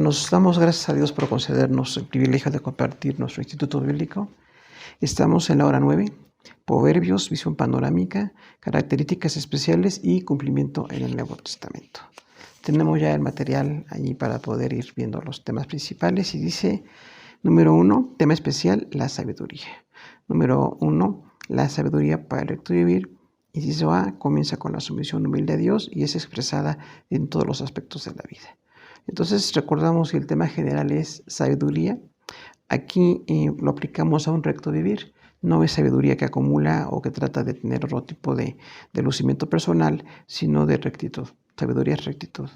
Nos damos gracias a Dios por concedernos el privilegio de compartir nuestro Instituto Bíblico. Estamos en la hora 9, Proverbios, visión panorámica, características especiales y cumplimiento en el Nuevo Testamento. Tenemos ya el material allí para poder ir viendo los temas principales y dice, número 1, tema especial, la sabiduría. Número 1, la sabiduría para el recto vivir. Inciso A, comienza con la sumisión humilde a Dios y es expresada en todos los aspectos de la vida. Entonces recordamos que el tema general es sabiduría. Aquí lo aplicamos a un recto vivir. No es sabiduría que acumula o que trata de tener otro tipo de lucimiento personal, sino de rectitud. Sabiduría es rectitud.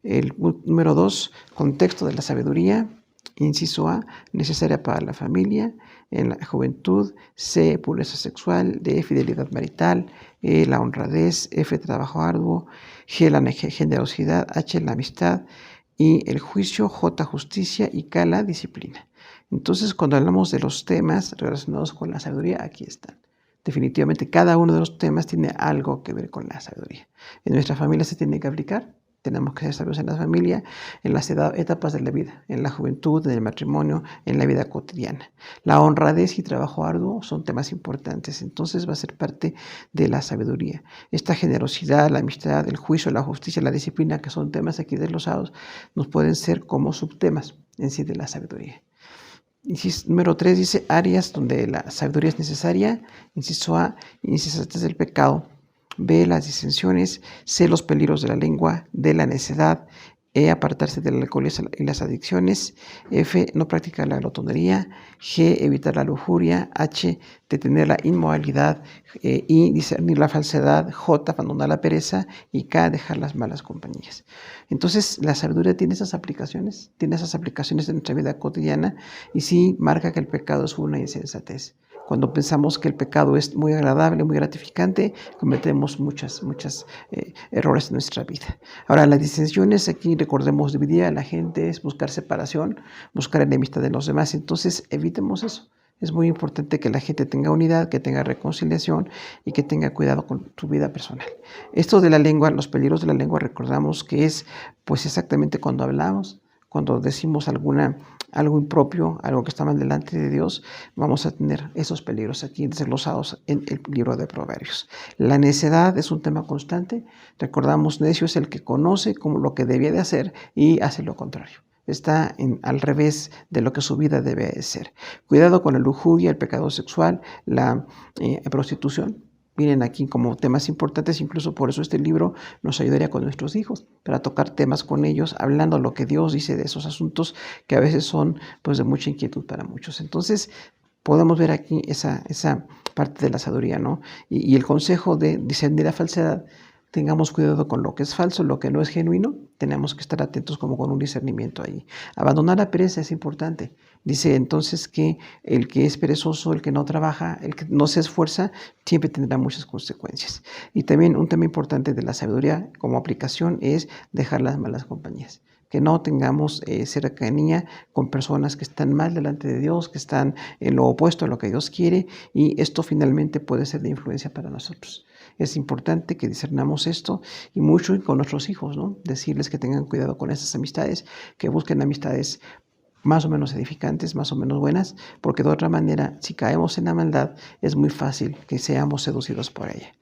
El número 2, contexto de la sabiduría. Inciso A, necesaria para la familia, en la juventud. C, pureza sexual. D, fidelidad marital. E, la honradez. F, trabajo arduo. G, la generosidad. H, la amistad. Y el juicio, J, justicia, y K, la disciplina. Entonces, cuando hablamos de los temas relacionados con la sabiduría, aquí están. Definitivamente, cada uno de los temas tiene algo que ver con la sabiduría. En nuestra familia se tiene que aplicar. Tenemos que ser sabios en la familia, en las etapas de la vida, en la juventud, en el matrimonio, en la vida cotidiana. La honradez y trabajo arduo son temas importantes, entonces va a ser parte de la sabiduría. Esta generosidad, la amistad, el juicio, la justicia, la disciplina, que son temas aquí desglosados, nos pueden ser como subtemas en sí de la sabiduría. Inciso número 3 dice áreas donde la sabiduría es necesaria. Inciso A, insensatez del pecado. B, las disensiones. C, los peligros de la lengua. D, la necedad. E, apartarse del alcohol y las adicciones. F, no practicar la glotonería. G, evitar la lujuria. H, detener la inmoralidad. I, discernir la falsedad. J, abandonar la pereza. Y K, dejar las malas compañías. Entonces, la sabiduría tiene esas aplicaciones en nuestra vida cotidiana y sí marca que el pecado es una insensatez. Cuando pensamos que el pecado es muy agradable, muy gratificante, cometemos muchos errores en nuestra vida. Ahora, las disensiones, aquí recordemos, dividir a la gente es buscar separación, buscar enemistad de los demás. Entonces, evitemos eso. Es muy importante que la gente tenga unidad, que tenga reconciliación y que tenga cuidado con su vida personal. Esto de la lengua, los peligros de la lengua, recordamos que es pues exactamente cuando hablamos, cuando decimos algo impropio, algo que está mal delante de Dios, vamos a tener esos peligros aquí desglosados en el libro de Proverbios. La necedad es un tema constante. Recordamos, necio es el que conoce como lo que debía de hacer y hace lo contrario. Está al revés de lo que su vida debe de ser. Cuidado con la lujuria, el pecado sexual, la prostitución. Miren aquí como temas importantes, incluso por eso este libro nos ayudaría con nuestros hijos, para tocar temas con ellos, hablando lo que Dios dice de esos asuntos que a veces son pues de mucha inquietud para muchos. Entonces, podemos ver aquí esa parte de la sabiduría, ¿no? Y el consejo de discernir la falsedad. Tengamos cuidado con lo que es falso, lo que no es genuino. Tenemos que estar atentos como con un discernimiento ahí. Abandonar la pereza es importante. Dice entonces que el que es perezoso, el que no trabaja, el que no se esfuerza, siempre tendrá muchas consecuencias. Y también un tema importante de la sabiduría como aplicación es dejar las malas compañías. Que no tengamos cercanía con personas que están mal delante de Dios, que están en lo opuesto a lo que Dios quiere, y esto finalmente puede ser de influencia para nosotros. Es importante que discernamos esto y mucho con nuestros hijos, ¿no? Decirles que tengan cuidado con esas amistades, que busquen amistades más o menos edificantes, más o menos buenas, porque de otra manera, si caemos en la maldad, es muy fácil que seamos seducidos por ella.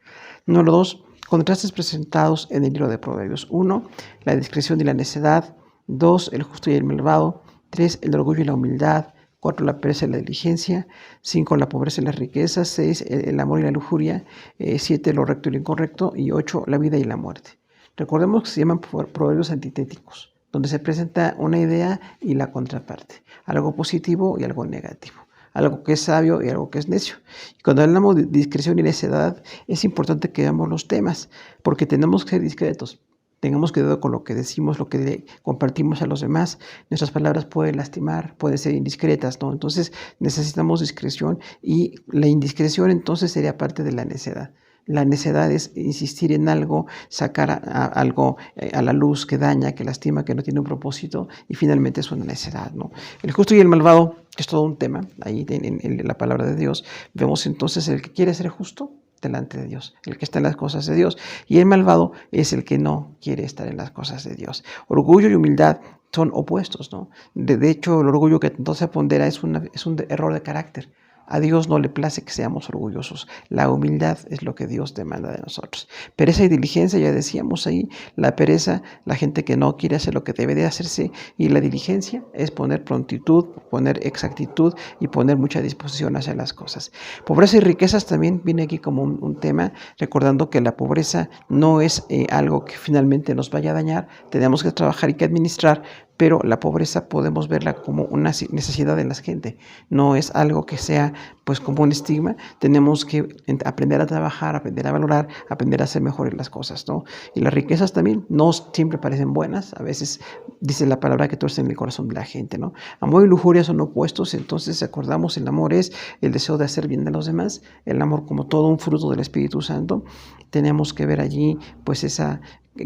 Número 2, contrastes presentados en el libro de Proverbios. 1, la discreción y la necedad. 2, el justo y el malvado. 3, el orgullo y la humildad. 4, la pereza y la diligencia. 5, la pobreza y la riqueza. 6, el amor y la lujuria. 7, lo recto y lo incorrecto. Y 8, la vida y la muerte. Recordemos que se llaman proverbios antitéticos, donde se presenta una idea y la contraparte, algo positivo y algo negativo, algo que es sabio y algo que es necio. Y cuando hablamos de discreción y necedad, es importante que veamos los temas, porque tenemos que ser discretos. Tengamos cuidado con lo que decimos, lo que le compartimos a los demás. Nuestras palabras pueden lastimar, pueden ser indiscretas, ¿no? Entonces necesitamos discreción y la indiscreción entonces sería parte de la necedad. La necedad es insistir en algo, sacar algo a la luz que daña, que lastima, que no tiene un propósito y finalmente es una necedad, ¿no? El justo y el malvado, que es todo un tema, ahí en la palabra de Dios, vemos entonces el que quiere ser justo delante de Dios, el que está en las cosas de Dios, y el malvado es el que no quiere estar en las cosas de Dios. Orgullo y humildad son opuestos, ¿no? De hecho, el orgullo que entonces se pondera es un error de carácter. A Dios no le place que seamos orgullosos. La humildad es lo que Dios demanda de nosotros. Pereza y diligencia, ya decíamos ahí, la pereza, la gente que no quiere hacer lo que debe de hacerse, y la diligencia es poner prontitud, poner exactitud y poner mucha disposición hacia las cosas. Pobreza y riquezas también viene aquí como un tema, recordando que la pobreza no es algo que finalmente nos vaya a dañar, tenemos que trabajar y que administrar, pero la pobreza podemos verla como una necesidad de la gente, no es algo que sea pues como un estigma. Tenemos que aprender a trabajar, aprender a valorar, aprender a hacer mejores las cosas, ¿no? Y las riquezas también no siempre parecen buenas, a veces dice la palabra que torcen el corazón de la gente, ¿no? Amor y lujuria son opuestos, entonces acordamos, el amor es el deseo de hacer bien a los demás, el amor como todo un fruto del Espíritu Santo. Tenemos que ver allí pues esa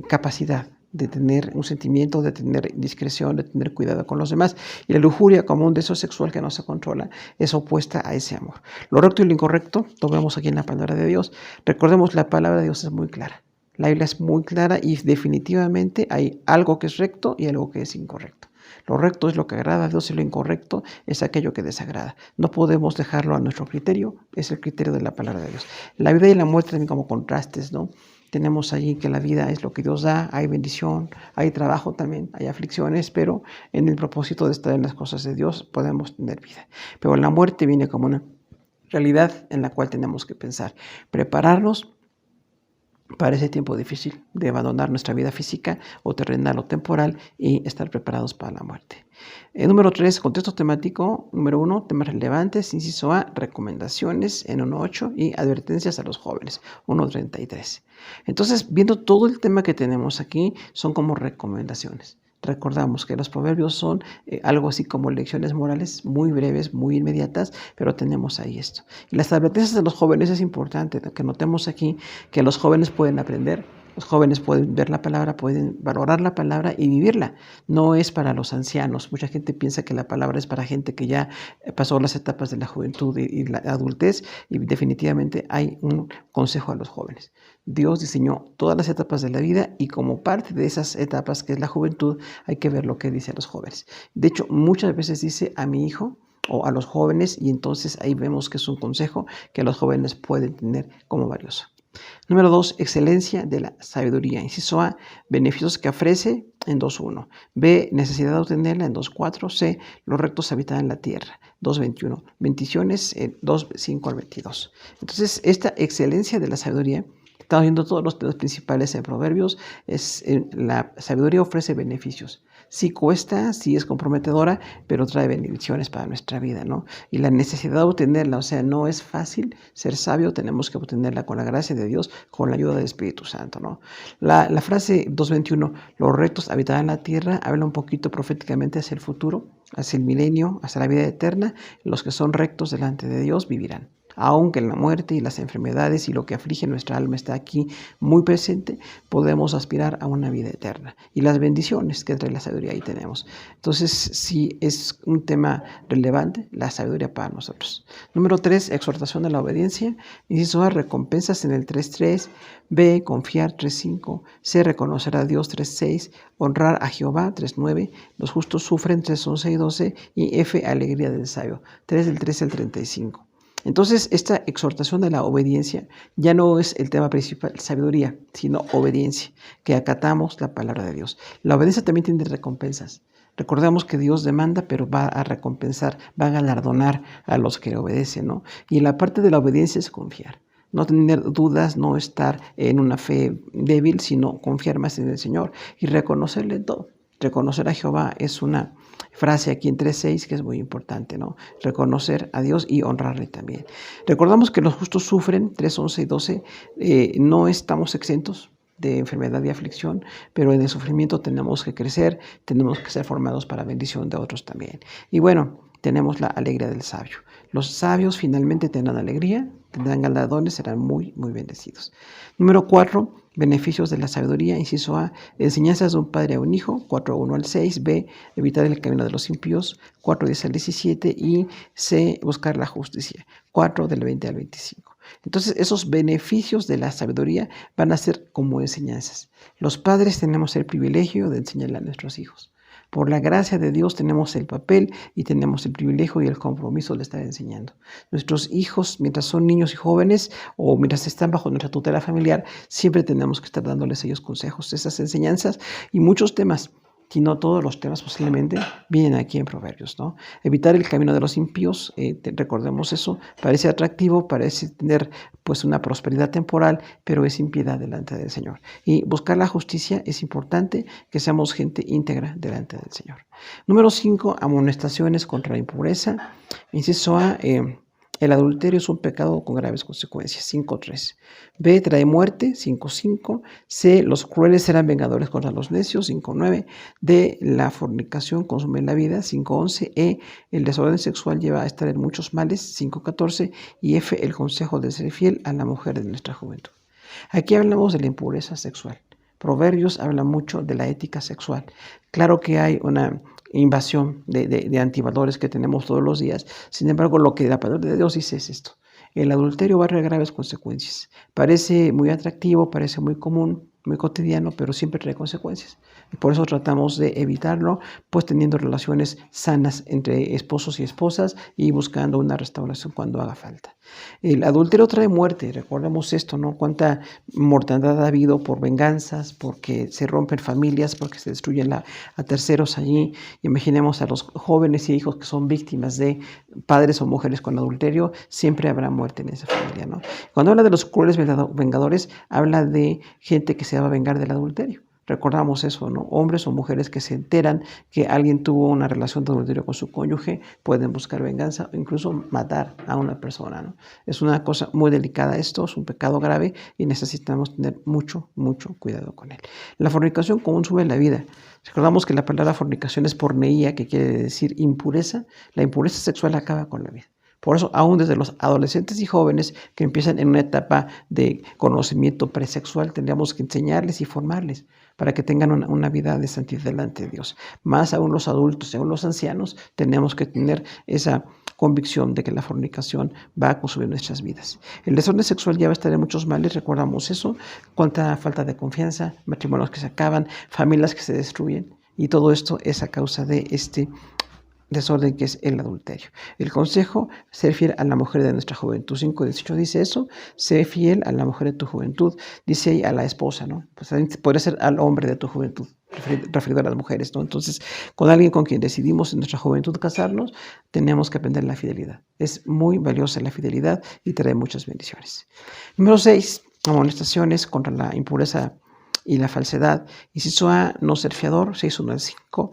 capacidad de tener un sentimiento, de tener discreción, de tener cuidado con los demás. Y la lujuria, como un deseo sexual que no se controla, es opuesta a ese amor. Lo recto y lo incorrecto, lo vemos aquí en la palabra de Dios. Recordemos, la palabra de Dios es muy clara. La Biblia es muy clara y definitivamente hay algo que es recto y algo que es incorrecto. Lo recto es lo que agrada a Dios y lo incorrecto es aquello que desagrada. No podemos dejarlo a nuestro criterio, es el criterio de la palabra de Dios. La vida y la muerte también como contrastes, ¿no? Tenemos allí que la vida es lo que Dios da, hay bendición, hay trabajo también, hay aflicciones, pero en el propósito de estar en las cosas de Dios podemos tener vida. Pero la muerte viene como una realidad en la cual tenemos que pensar, prepararnos para ese tiempo difícil de abandonar nuestra vida física o terrenal o temporal y estar preparados para la muerte. Número 3, contexto temático. Número 1, temas relevantes. Inciso A, recomendaciones en 1.8 y advertencias a los jóvenes, 1.33. Entonces, viendo todo el tema que tenemos aquí, son como recomendaciones. Recordamos que los proverbios son algo así como lecciones morales muy breves, muy inmediatas, pero tenemos ahí esto. Y las advertencias de los jóvenes es importante que notemos aquí que los jóvenes pueden aprender, los jóvenes pueden ver la palabra, pueden valorar la palabra y vivirla. No es para los ancianos. Mucha gente piensa que la palabra es para gente que ya pasó las etapas de la juventud y la adultez, y definitivamente hay un consejo a los jóvenes. Dios diseñó todas las etapas de la vida y como parte de esas etapas, que es la juventud, hay que ver lo que dice a los jóvenes. De hecho, muchas veces dice a mi hijo o a los jóvenes, y entonces ahí vemos que es un consejo que los jóvenes pueden tener como valioso. Número 2, excelencia de la sabiduría. Inciso A, beneficios que ofrece en 2.1. B, necesidad de obtenerla en 2.4. C, los rectos habitan en la tierra. 2.21. Bendiciones en 2.5 al 22. Entonces, esta excelencia de la sabiduría, estamos viendo todos los temas principales en Proverbios, la sabiduría ofrece beneficios. Sí cuesta, sí es comprometedora, pero trae bendiciones para nuestra vida, ¿no? Y la necesidad de obtenerla, o sea, no es fácil ser sabio, tenemos que obtenerla con la gracia de Dios, con la ayuda del Espíritu Santo, ¿no? La frase 2.21, los rectos habitarán la tierra, habla un poquito proféticamente hacia el futuro, hacia el milenio, hacia la vida eterna. Los que son rectos delante de Dios vivirán. Aunque la muerte y las enfermedades y lo que aflige nuestra alma está aquí muy presente, podemos aspirar a una vida eterna. Y las bendiciones que trae la sabiduría ahí tenemos. Entonces, sí es un tema relevante la sabiduría para nosotros. Número 3, exhortación a la obediencia. Inciso A, recompensas en el 3.3. B, confiar 3.5. C, reconocer a Dios 3.6. Honrar a Jehová 3.9. Los justos sufren 3.11 y 12. Y F, alegría del sabio 3 del 13 al 35. Entonces, esta exhortación de la obediencia ya no es el tema principal, sabiduría, sino obediencia, que acatamos la palabra de Dios. La obediencia también tiene recompensas. Recordemos que Dios demanda, pero va a recompensar, va a galardonar a los que obedecen, ¿no? Y la parte de la obediencia es confiar. No tener dudas, no estar en una fe débil, sino confiar más en el Señor y reconocerle todo. Reconocer a Jehová es una frase aquí en 3.6 que es muy importante, ¿no? Reconocer a Dios y honrarle también. Recordamos que los justos sufren, 3.11 y 12, no estamos exentos de enfermedad y aflicción, pero en el sufrimiento tenemos que crecer, tenemos que ser formados para bendición de otros también. Y bueno, tenemos la alegría del sabio. Los sabios finalmente tendrán alegría, tendrán galardones, serán muy, muy bendecidos. Número 4, beneficios de la sabiduría. Inciso A, enseñanzas de un padre a un hijo, 4.1 al 6. B, evitar el camino de los impíos, 4.10 al 17. Y C, buscar la justicia, 4 del 20 al 25. Entonces, esos beneficios de la sabiduría van a ser como enseñanzas. Los padres tenemos el privilegio de enseñarle a nuestros hijos. Por la gracia de Dios tenemos el papel y tenemos el privilegio y el compromiso de estar enseñando. Nuestros hijos, mientras son niños y jóvenes o mientras están bajo nuestra tutela familiar, siempre tenemos que estar dándoles ellos consejos, esas enseñanzas y muchos temas. Si no todos los temas posiblemente vienen aquí en Proverbios, ¿no? Evitar el camino de los impíos, recordemos eso, parece atractivo, parece tener pues una prosperidad temporal, pero es impiedad delante del Señor. Y buscar la justicia es importante, que seamos gente íntegra delante del Señor. Número 5, amonestaciones contra la impureza. Inciso A, el adulterio es un pecado con graves consecuencias, 5.3. B, trae muerte, 5.5. C, los crueles serán vengadores contra los necios, 5.9. D, la fornicación consume la vida, 5.11. E, el desorden sexual lleva a estar en muchos males, 5.14. Y F, el consejo de ser fiel a la mujer de nuestra juventud. Aquí hablamos de la impureza sexual. Proverbios habla mucho de la ética sexual. Claro que hay una invasión de antivalores que tenemos todos los días. Sin embargo, lo que la palabra de Dios dice es esto. El adulterio va a traer graves consecuencias. Parece muy atractivo, parece muy común, muy cotidiano, pero siempre trae consecuencias. Y por eso tratamos de evitarlo, pues teniendo relaciones sanas entre esposos y esposas y buscando una restauración cuando haga falta. El adulterio trae muerte, recordemos esto, ¿no? Cuánta mortandad ha habido por venganzas, porque se rompen familias, porque se destruyen a terceros allí. Imaginemos a los jóvenes y hijos que son víctimas de padres o mujeres con adulterio, siempre habrá muerte en esa familia, ¿no? Cuando habla de los crueles vengadores, habla de gente que se va a vengar del adulterio. Recordamos eso, ¿no? Hombres o mujeres que se enteran que alguien tuvo una relación de adulterio con su cónyuge, pueden buscar venganza o incluso matar a una persona, ¿no? Es una cosa muy delicada esto, es un pecado grave y necesitamos tener mucho cuidado con él. La fornicación consume la vida. Recordamos que la palabra fornicación es porneía, que quiere decir impureza. La impureza sexual acaba con la vida. Por eso, aún desde los adolescentes y jóvenes que empiezan en una etapa de conocimiento presexual, tendríamos que enseñarles y formarles para que tengan una vida de santidad delante de Dios. Más aún los adultos, aún los ancianos, tenemos que tener esa convicción de que la fornicación va a consumir nuestras vidas. El desorden sexual ya va a estar en muchos males, recordamos eso, cuánta falta de confianza, matrimonios que se acaban, familias que se destruyen, y todo esto es a causa de este desorden que es el adulterio. El consejo, ser fiel a la mujer de nuestra juventud. 5.18 dice eso, sé fiel a la mujer de tu juventud. Dice ahí a la esposa, ¿no? Pues podría ser al hombre de tu juventud, referido a las mujeres, ¿no? Entonces, con alguien con quien decidimos en nuestra juventud casarnos, tenemos que aprender la fidelidad. Es muy valiosa la fidelidad y trae muchas bendiciones. Número 6, amonestaciones contra la impureza y la falsedad. Inciso A, no ser fiador, 6.1 al 5.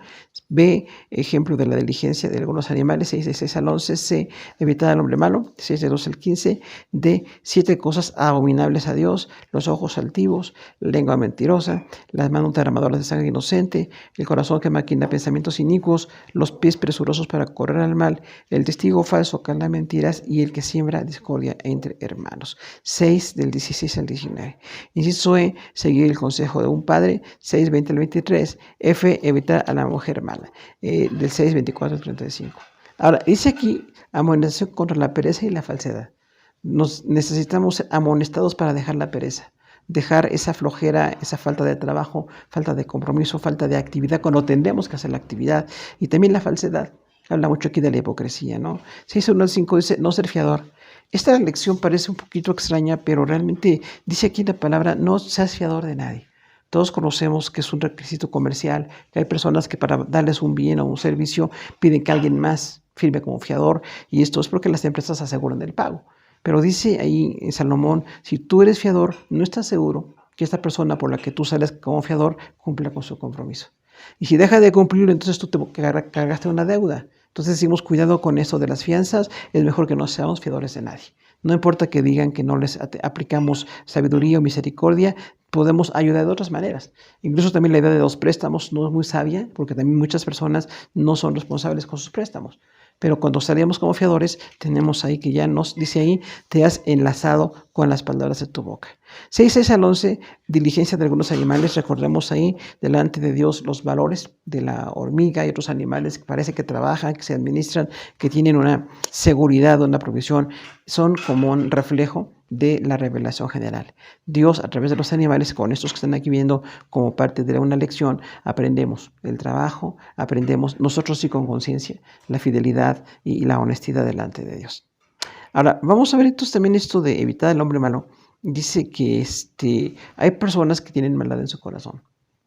B, ejemplo de la diligencia de algunos animales, 6 al 11. C, evitar al hombre malo, 6 al 15. D, 7 cosas abominables a Dios, los ojos altivos, la lengua mentirosa, las manos derramadoras de sangre inocente, el corazón que maquina pensamientos inicuos, los pies presurosos para correr al mal, el testigo falso que habla mentiras y el que siembra discordia entre hermanos. 6 del 16 al 19. Inciso E, seguir el consejo de un padre, 6:20 al 23. F, evitar a la mujer mala, del 6:24 al 35. Ahora, dice aquí amonestación contra la pereza y la falsedad. Nos necesitamos ser amonestados para dejar la pereza, dejar esa flojera, esa falta de trabajo, falta de compromiso, falta de actividad cuando tendremos que hacer la actividad, y también la falsedad. Habla mucho aquí de la hipocresía, ¿no? 6:1 al 5 dice no ser fiador. Esta lección parece un poquito extraña, pero realmente dice aquí la palabra no seas fiador de nadie. Todos conocemos que es un requisito comercial, que hay personas que para darles un bien o un servicio piden que alguien más firme como fiador, y esto es porque las empresas aseguran el pago. Pero dice ahí en Salomón, si tú eres fiador, no estás seguro que esta persona por la que tú sales como fiador cumpla con su compromiso. Y si deja de cumplirlo, entonces tú te cargaste una deuda. Entonces decimos, cuidado con eso de las fianzas, es mejor que no seamos fiadores de nadie. No importa que digan que no les aplicamos sabiduría o misericordia, podemos ayudar de otras maneras. Incluso también la idea de los préstamos no es muy sabia, porque también muchas personas no son responsables con sus préstamos. Pero cuando salíamos como fiadores, tenemos ahí que ya nos dice ahí, te has enlazado con las palabras de tu boca. 6 al 11, diligencia de algunos animales. Recordemos ahí, delante de Dios, los valores de la hormiga y otros animales que parece que trabajan, que se administran, que tienen una seguridad, una provisión, son como un reflejo de la revelación general. Dios, a través de los animales, con estos que están aquí viendo como parte de una lección, aprendemos el trabajo, aprendemos nosotros sí con conciencia, la fidelidad y la honestidad delante de Dios. Ahora, vamos a ver entonces también esto de evitar al hombre malo. Dice que hay personas que tienen maldad en su corazón.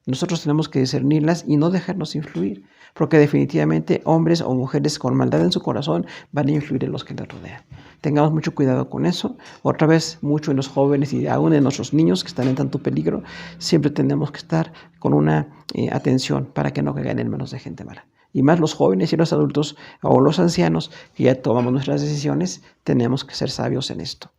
Nosotros tenemos que discernirlas y no dejarnos influir, porque definitivamente hombres o mujeres con maldad en su corazón van a influir en los que les rodean. Tengamos mucho cuidado con eso. Otra vez, mucho en los jóvenes y aún en nuestros niños que están en tanto peligro, siempre tenemos que estar con una atención para que no caigan en manos de gente mala. Y más los jóvenes y los adultos o los ancianos que ya tomamos nuestras decisiones, tenemos que ser sabios en esto.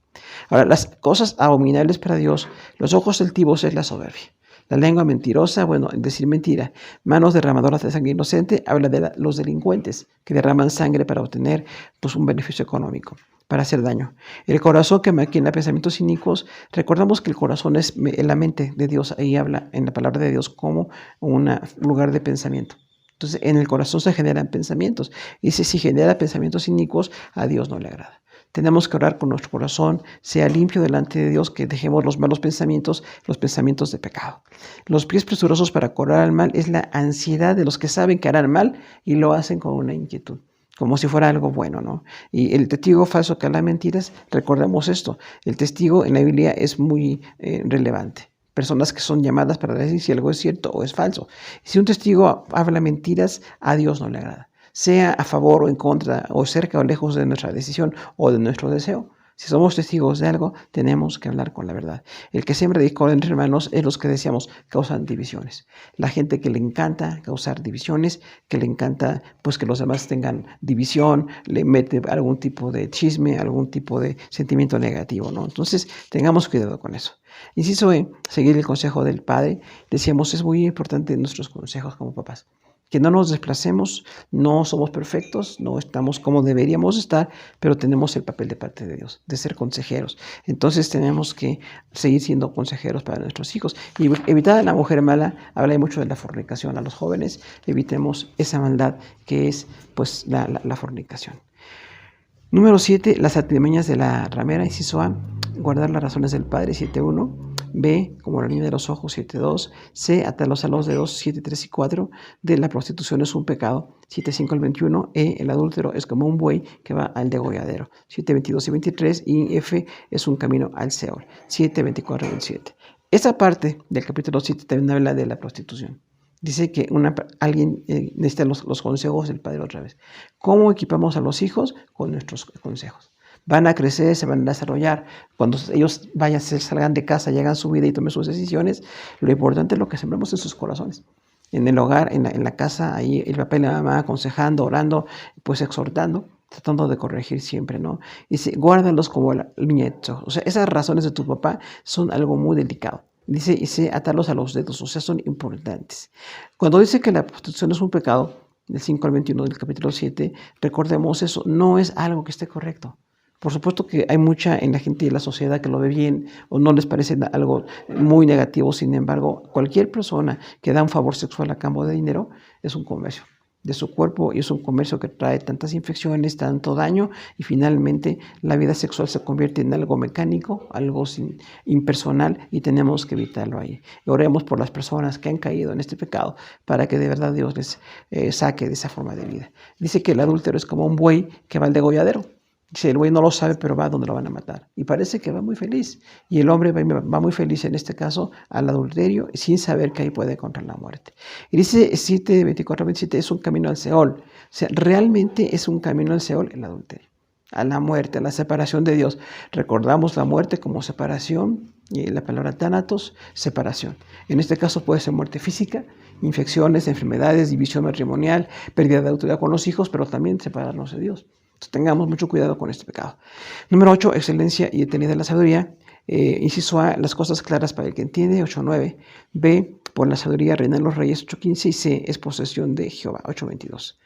Ahora, las cosas abominables para Dios, los ojos altivos es la soberbia. La lengua mentirosa, decir mentira. Manos derramadoras de sangre inocente, habla de los delincuentes que derraman sangre para obtener un beneficio económico, para hacer daño. El corazón que maquina pensamientos inicuos, recordamos que el corazón es la mente de Dios, ahí habla en la palabra de Dios como un lugar de pensamiento. Entonces, en el corazón se generan pensamientos. Y si genera pensamientos inicuos, a Dios no le agrada. Tenemos que orar por nuestro corazón, sea limpio delante de Dios, que dejemos los malos pensamientos, los pensamientos de pecado. Los pies presurosos para correr al mal es la ansiedad de los que saben que harán mal y lo hacen con una inquietud, como si fuera algo bueno, ¿no? Y el testigo falso que habla mentiras, recordemos esto, el testigo en la Biblia es muy relevante. Personas que son llamadas para decir si algo es cierto o es falso. Si un testigo habla mentiras, a Dios no le agrada. Sea a favor o en contra, o cerca o lejos de nuestra decisión o de nuestro deseo. Si somos testigos de algo, tenemos que hablar con la verdad. El que siembra discordia entre hermanos es los que decíamos causan divisiones. La gente que le encanta causar divisiones, que le encanta que los demás tengan división, le mete algún tipo de chisme, algún tipo de sentimiento negativo, ¿no? Entonces, tengamos cuidado con eso. Inciso E, seguir el consejo del Padre. Decíamos, es muy importante nuestros consejos como papás. Que no nos desplacemos, no somos perfectos, no estamos como deberíamos estar, pero tenemos el papel de parte de Dios, de ser consejeros. Entonces tenemos que seguir siendo consejeros para nuestros hijos. Y evitar a la mujer mala, habla mucho de la fornicación a los jóvenes, evitemos esa maldad que es la fornicación. Número 7, las artimañas de la ramera, inciso A, guardar las razones del Padre, 7.1. B, como la niña de los ojos, 7.2. C, atarlos a los dedos, 7.3 y 4. D, la prostitución es un pecado, 7.5 al 21. E, el adúltero es como un buey que va al degolladero, 7.22 y 23. Y F, es un camino al Seol, 7.24 y 27. Esta parte del capítulo 7 también habla de la prostitución. Dice que alguien necesita los consejos del Padre otra vez. ¿Cómo equipamos a los hijos? Con nuestros consejos. Van a crecer, se van a desarrollar. Cuando ellos salgan de casa, llegan a su vida y tomen sus decisiones, lo importante es lo que sembramos en sus corazones. En el hogar, en la casa, ahí el papá y la mamá aconsejando, orando, exhortando, tratando de corregir siempre, ¿no? Y dice, guárdalos como el nieto. O sea, esas razones de tu papá son algo muy delicado. Dice, atarlos a los dedos, o sea, son importantes. Cuando dice que la prostitución es un pecado, del 5 al 21 del capítulo 7, recordemos eso, no es algo que esté correcto. Por supuesto que hay mucha en la gente de la sociedad que lo ve bien o no les parece algo muy negativo. Sin embargo, cualquier persona que da un favor sexual a cambio de dinero es un comercio de su cuerpo y es un comercio que trae tantas infecciones, tanto daño y finalmente la vida sexual se convierte en algo mecánico, algo impersonal y tenemos que evitarlo ahí. Y oremos por las personas que han caído en este pecado para que de verdad Dios les saque de esa forma de vida. Dice que el adúltero es como un buey que va al degolladero. Dice, el buey no lo sabe, pero va donde lo van a matar. Y parece que va muy feliz. Y el hombre va muy feliz, en este caso, al adulterio, sin saber que ahí puede encontrar la muerte. Y dice 7, 24, 27, es un camino al Seol. O sea, realmente es un camino al Seol el adulterio. A la muerte, a la separación de Dios. Recordamos la muerte como separación, y la palabra tánatos, separación. En este caso puede ser muerte física, infecciones, enfermedades, división matrimonial, pérdida de autoridad con los hijos, pero también separarnos de Dios. Tengamos mucho cuidado con este pecado. Número 8, excelencia y eternidad de la sabiduría. Inciso A, las cosas claras para el que entiende, 8.9. B, por la sabiduría reinan los reyes, 8.15. Y C, es posesión de Jehová, 8.22.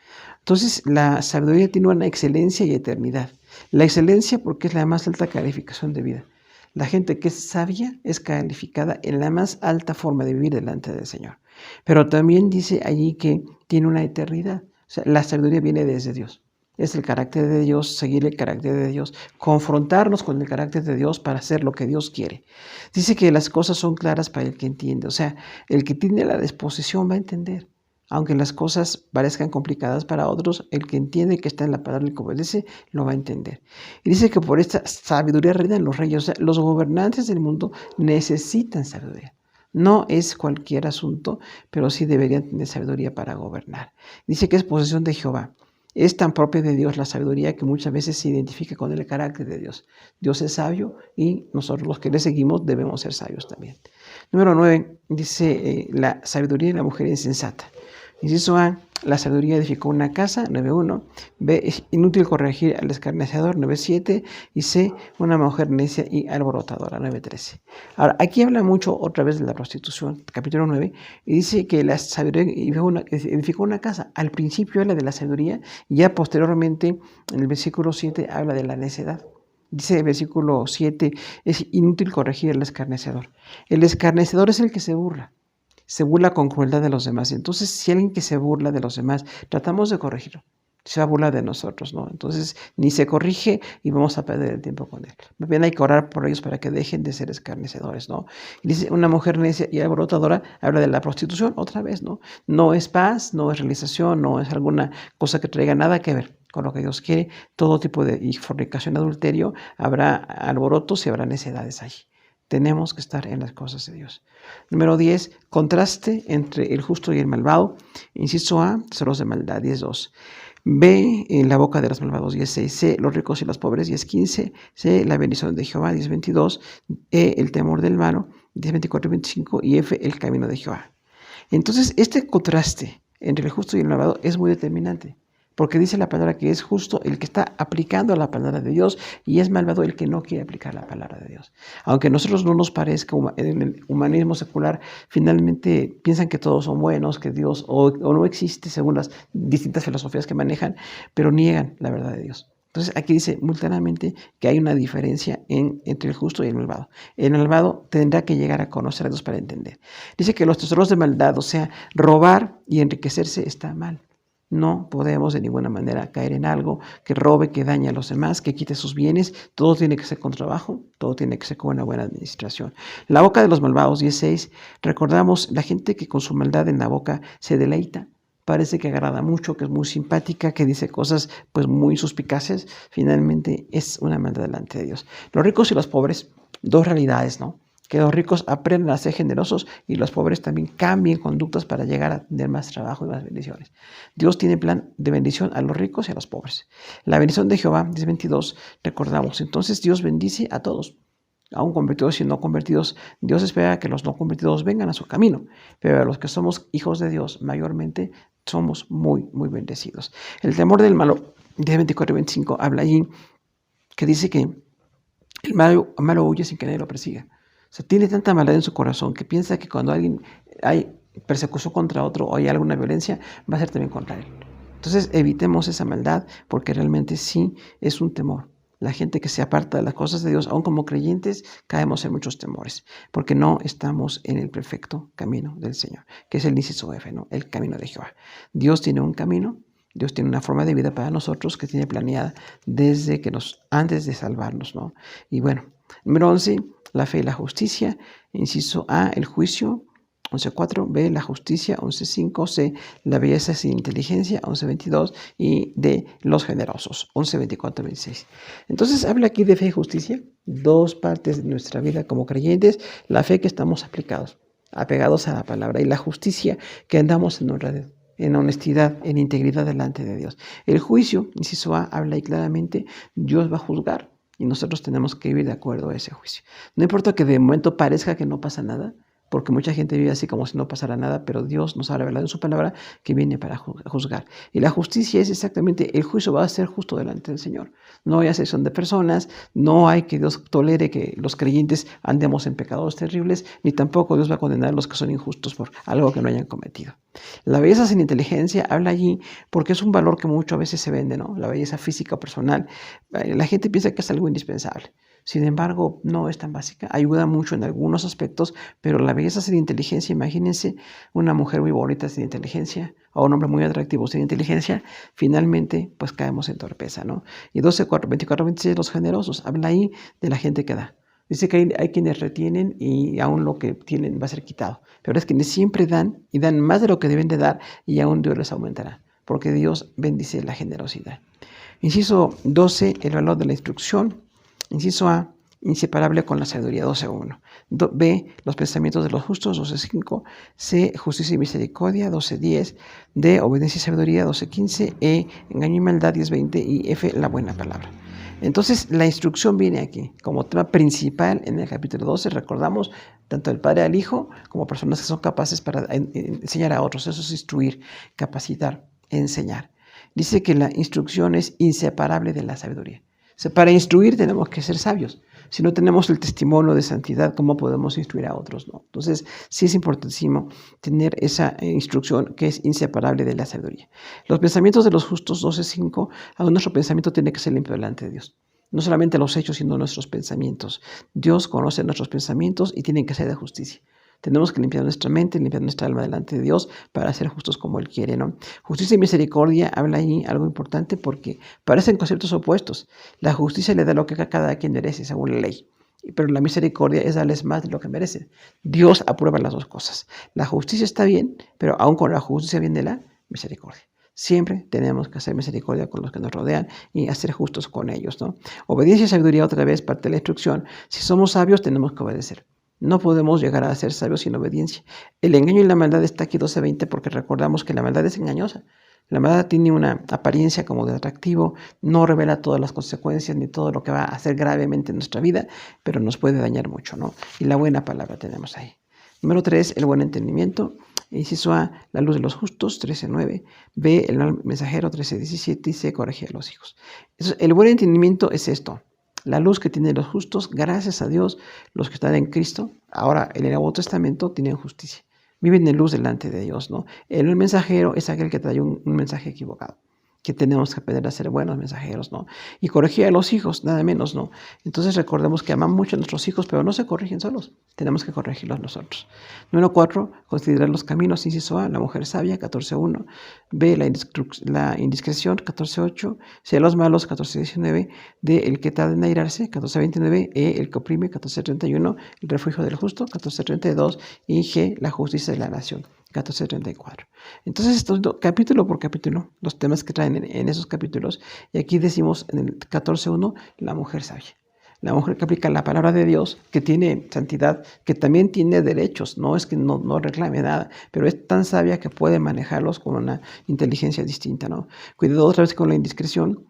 Entonces, la sabiduría tiene una excelencia y eternidad. La excelencia porque es la más alta calificación de vida. La gente que es sabia es calificada en la más alta forma de vivir delante del Señor. Pero también dice allí que tiene una eternidad. O sea, la sabiduría viene desde Dios. es el carácter de Dios, seguir el carácter de Dios, confrontarnos con el carácter de Dios para hacer lo que Dios quiere. Dice que las cosas son claras para el que entiende, o sea, el que tiene la disposición va a entender. Aunque las cosas parezcan complicadas para otros, el que entiende que está en la palabra y que obedece, lo va a entender. Y dice que por esta sabiduría reinan los reyes, o sea, los gobernantes del mundo necesitan sabiduría. No es cualquier asunto, pero sí deberían tener sabiduría para gobernar. Dice que es posesión de Jehová. Es tan propia de Dios la sabiduría que muchas veces se identifica con el carácter de Dios. Dios es sabio y nosotros los que le seguimos debemos ser sabios también. Número 9, dice la sabiduría y la mujer insensata. Inciso A, la sabiduría edificó una casa, 9.1. B, es inútil corregir al escarnecedor, 9.7. Y C, una mujer necia y alborotadora, 9.13. Ahora, aquí habla mucho otra vez de la prostitución, capítulo 9, y dice que la sabiduría edificó una casa. Al principio habla de la sabiduría y ya posteriormente, en el versículo 7, habla de la necedad. Dice el versículo 7, es inútil corregir al escarnecedor. El escarnecedor es el que se burla con crueldad de los demás. Entonces, si alguien que se burla de los demás, tratamos de corregirlo, se va a burlar de nosotros, ¿no? Entonces, ni se corrige y vamos a perder el tiempo con él. Más bien hay que orar por ellos para que dejen de ser escarnecedores, ¿no? Y dice, una mujer necia y alborotadora, habla de la prostitución otra vez, ¿no? No es paz, no es realización, no es alguna cosa que traiga nada que ver con lo que Dios quiere. Todo tipo de fornicación, adulterio, habrá alborotos y habrá necedades allí. Tenemos que estar en las cosas de Dios. Número 10, contraste entre el justo y el malvado. Inciso A, tesoros de maldad, 10.2. B, en la boca de los malvados, 10.6. C, los ricos y los pobres, 10.15. C, la bendición de Jehová, 10.22. E, el temor del malo, 10.24 y 25. Y F, el camino de Jehová. Entonces, este contraste entre el justo y el malvado es muy determinante. Porque dice la palabra que es justo el que está aplicando la palabra de Dios y es malvado el que no quiere aplicar la palabra de Dios. Aunque a nosotros no nos parezca, en el humanismo secular, finalmente piensan que todos son buenos, que Dios o no existe según las distintas filosofías que manejan, pero niegan la verdad de Dios. Entonces aquí dice muy claramente que hay una diferencia entre el justo y el malvado. El malvado tendrá que llegar a conocer a Dios para entender. Dice que los tesoros de maldad, o sea, robar y enriquecerse está mal. No podemos de ninguna manera caer en algo que robe, que dañe a los demás, que quite sus bienes. Todo tiene que ser con trabajo, todo tiene que ser con una buena administración. La boca de los malvados, 16. Recordamos la gente que con su maldad en la boca se deleita. Parece que agrada mucho, que es muy simpática, que dice cosas pues muy suspicaces. Finalmente es una maldad delante de Dios. Los ricos y los pobres, dos realidades, ¿no? Que los ricos aprendan a ser generosos y los pobres también cambien conductas para llegar a tener más trabajo y más bendiciones. Dios tiene plan de bendición a los ricos y a los pobres. La bendición de Jehová, 10:22, recordamos. Entonces Dios bendice a todos, aún convertidos y no convertidos. Dios espera que los no convertidos vengan a su camino, pero a los que somos hijos de Dios, mayormente somos muy, muy bendecidos. El temor del malo, 10:24 y 25, habla allí que dice que el malo huye sin que nadie lo persiga. O sea, tiene tanta maldad en su corazón que piensa que cuando hay persecución contra otro o hay alguna violencia, va a ser también contra él. Entonces evitemos esa maldad porque realmente sí es un temor. La gente que se aparta de las cosas de Dios, aun como creyentes, caemos en muchos temores porque no estamos en el perfecto camino del Señor, que es el inciso F, ¿no? El camino de Jehová. Dios tiene un camino, Dios tiene una forma de vida para nosotros que tiene planeada desde que antes de salvarnos, ¿no? Y bueno, número 11, la fe y la justicia. Inciso A, el juicio. 11.4, B, la justicia. 11.5, C, la belleza sin inteligencia. 11.22 y D, los generosos. 11.24, 26. Entonces habla aquí de fe y justicia, dos partes de nuestra vida como creyentes. La fe que estamos apegados a la palabra, y la justicia que andamos en honestidad, en integridad delante de Dios. El juicio, inciso A, habla ahí claramente, Dios va a juzgar y nosotros tenemos que vivir de acuerdo a ese juicio. No importa que de momento parezca que no pasa nada, porque mucha gente vive así como si no pasara nada, pero Dios nos ha revelado en su palabra que viene para juzgar. Y la justicia es exactamente, el juicio va a ser justo delante del Señor. No hay excepción de personas, no hay que Dios tolere que los creyentes andemos en pecados terribles, ni tampoco Dios va a condenar a los que son injustos por algo que no hayan cometido. La belleza sin inteligencia habla allí porque es un valor que muchas veces se vende, ¿no? La belleza física o personal. La gente piensa que es algo indispensable. Sin embargo, no es tan básica. Ayuda mucho en algunos aspectos, pero la belleza sin inteligencia, imagínense una mujer muy bonita sin inteligencia o un hombre muy atractivo sin inteligencia, finalmente pues caemos en torpeza, ¿no? Y 24, 26, los generosos, habla ahí de la gente que da. Dice que hay quienes retienen y aún lo que tienen va a ser quitado. Pero es quienes siempre dan y dan más de lo que deben de dar y aún Dios les aumentará, porque Dios bendice la generosidad. Inciso 12, el valor de la instrucción. Inciso A, inseparable con la sabiduría, 12.1. B, los pensamientos de los justos, 12.5. C, justicia y misericordia, 12.10. D, obediencia y sabiduría, 12.15. E, engaño y maldad, 10.20. Y F, la buena palabra. Entonces, la instrucción viene aquí como tema principal en el capítulo 12. Recordamos tanto el Padre al Hijo como personas que son capaces para enseñar a otros. Eso es instruir, capacitar, enseñar. Dice que la instrucción es inseparable de la sabiduría. O sea, para instruir tenemos que ser sabios. Si no tenemos el testimonio de santidad, ¿cómo podemos instruir a otros? No. Entonces, sí es importantísimo tener esa instrucción que es inseparable de la sabiduría. Los pensamientos de los justos, 12.5, aún nuestro pensamiento tiene que ser limpio delante de Dios. No solamente los hechos, sino nuestros pensamientos. Dios conoce nuestros pensamientos y tienen que ser de justicia. Tenemos que limpiar nuestra mente, limpiar nuestra alma delante de Dios para ser justos como Él quiere, ¿no? Justicia y misericordia, habla ahí algo importante porque parecen conceptos opuestos. La justicia le da lo que a cada quien merece según la ley, pero la misericordia es darles más de lo que merecen. Dios aprueba las dos cosas. La justicia está bien, pero aún con la justicia viene la misericordia. Siempre tenemos que hacer misericordia con los que nos rodean y hacer justos con ellos, ¿no? Obediencia y sabiduría, otra vez, parte de la instrucción. Si somos sabios, tenemos que obedecer. No podemos llegar a ser sabios sin obediencia. El engaño y la maldad está aquí 12.20 porque recordamos que la maldad es engañosa. La maldad tiene una apariencia como de atractivo, no revela todas las consecuencias ni todo lo que va a hacer gravemente en nuestra vida, pero nos puede dañar mucho, ¿no? Y la buena palabra tenemos ahí. Número 3, el buen entendimiento. Inciso A, la luz de los justos, 13.9. B, el mensajero, 13.17. Y C, corregir a los hijos. Entonces, el buen entendimiento es esto. La luz que tienen los justos, gracias a Dios, los que están en Cristo, ahora en el Nuevo Testamento, tienen justicia. Viven en luz delante de Dios, ¿no? El mensajero es aquel que trae un mensaje equivocado, que tenemos que aprender a ser buenos mensajeros, ¿no? Y corregir a los hijos, nada menos, ¿no? Entonces recordemos que amamos mucho a nuestros hijos, pero no se corrigen solos, tenemos que corregirlos nosotros. Número 4, considerar los caminos, inciso A, la mujer sabia, 14.1. B, la indiscreción, 14.8. C, los malos, 14.19. D, el que tarda en airarse, 14.29. E, el que oprime, 14.31. El refugio del justo, 14.32. Y G, la justicia de la nación, 14.34. Entonces, esto capítulo por capítulo, los temas que traen en esos capítulos. Y aquí decimos en el 14.1, la mujer sabia. La mujer que aplica la palabra de Dios, que tiene santidad, que también tiene derechos, no es que no reclame nada, pero es tan sabia que puede manejarlos con una inteligencia distinta, ¿no? Cuidado otra vez con la indiscreción,